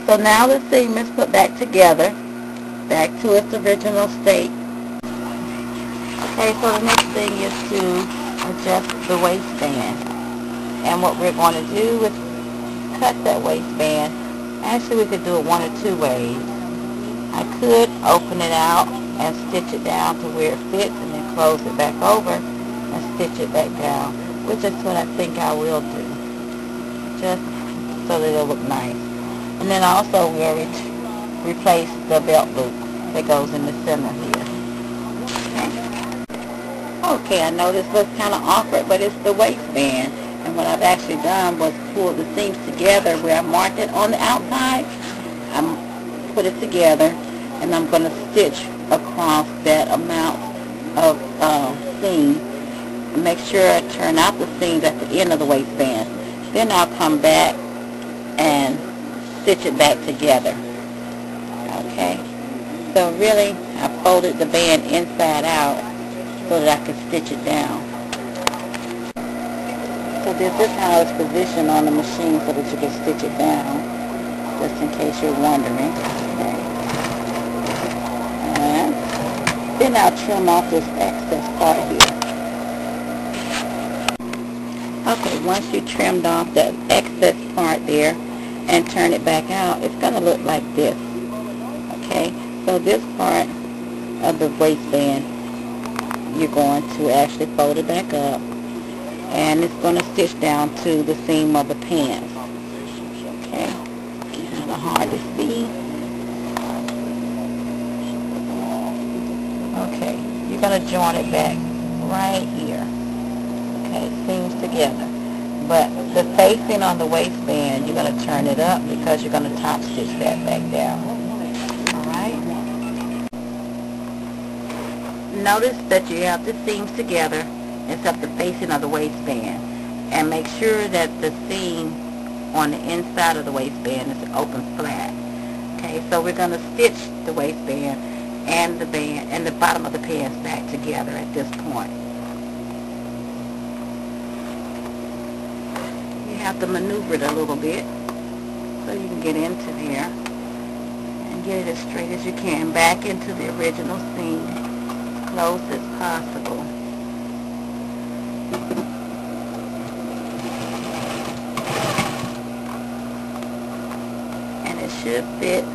So now the seam is put back together, back to its original state. Okay, so the next thing is to adjust the waistband. And what we're going to do is cut that waistband. Actually, we could do it one or two ways. I could open it out and stitch it down to where it fits and then close it back over and stitch it back down, which is what I think I will do, just so that it'll look nice. And then also we'll replace the belt loop that goes in the center here. Okay, I know this looks kind of awkward, but it's the waistband. And what I've actually done was pull the seams together where I marked it on the outside. I put it together, and I'm going to stitch across that amount of seam. And make sure I turn out the seams at the end of the waistband. Then I'll come back and stitch it back together. Okay, so really I folded the band inside out so that I could stitch it down. So this is how it's positioned on the machine so that you can stitch it down, just in case you're wondering. Okay. And then I'll trim off this excess part here. Okay, once you trimmed off that excess part there and turn it back out, it's going to look like this. Okay, so this part of the waistband, you're going to actually fold it back up, and it's going to stitch down to the seam of the pants. Okay, kind of hard to see. Okay, you're going to join it back right here. Okay, seams together. But the facing on the waistband, you're going to turn it up because you're going to top stitch that back down. Alright? Notice that you have the seams together except the facing of the waistband. And make sure that the seam on the inside of the waistband is open flat. Okay, so we're going to stitch the waistband and the band and the bottom of the pants back together at this point. You have to maneuver it a little bit so you can get into there and get it as straight as you can back into the original seam, as close as possible. And it should fit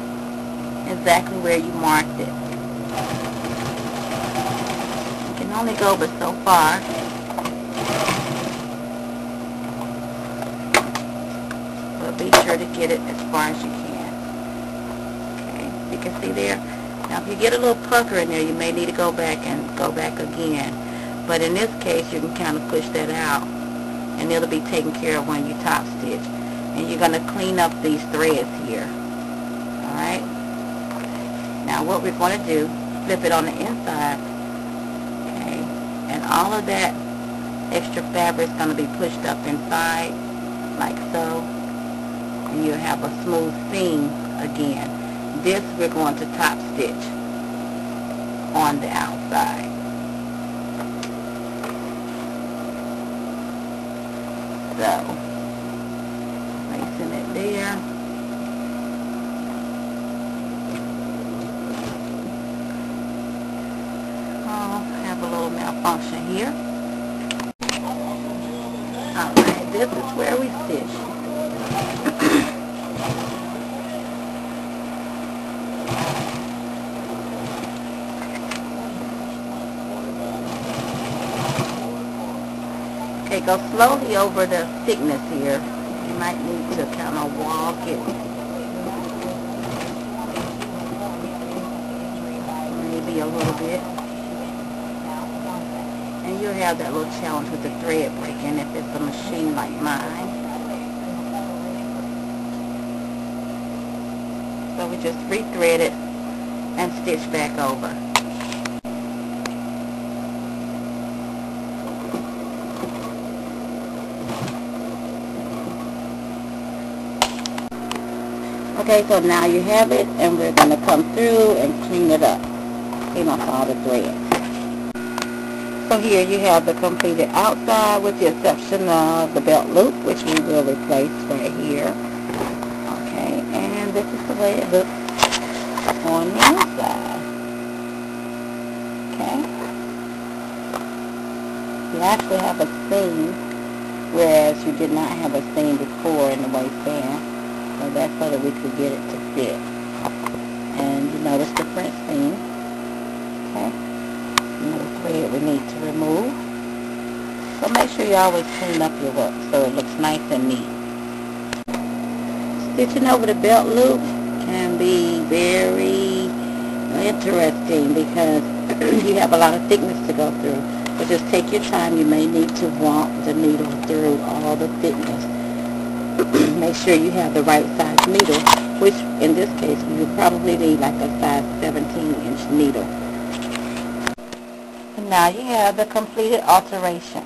exactly where you marked it. You can only go but so far. Be sure to get it as far as you can. Okay, you can see there. Now if you get a little pucker in there, you may need to go back and go back again. But in this case, you can kind of push that out, and it'll be taken care of when you top stitch. And you're going to clean up these threads here. Alright? Now what we're going to do, flip it on the inside. Okay, and all of that extra fabric is going to be pushed up inside, like so. And you'll have a smooth seam again. This we're going to top stitch on the outside. So, placing it there. Oh, have a little malfunction here. Alright, this is where we stitch. Okay, go slowly over the thickness here. You might need to kind of walk it. Maybe a little bit. And you'll have that little challenge with the thread breaking if it's a machine like mine. So we just re-thread it and stitch back over. Okay, so now you have it, and we're going to come through and clean it up. Clean off all the threads. So here you have the completed outside with the exception of the belt loop, which we will replace right here. Okay, and this is the way it looks on the inside. Okay? You actually have a seam, whereas you did not have a seam before in the waistband. So that's so that we could get it to fit. And you notice the front seam. Okay? Another thread we need to remove. So make sure you always clean up your work so it looks nice and neat. Stitching over the belt loop can be very interesting because you have a lot of thickness to go through. But just take your time. You may need to walk the needle through all the thickness. Make sure you have the right size needle, which in this case you probably need like a size 17-inch needle. And now you have the completed alteration.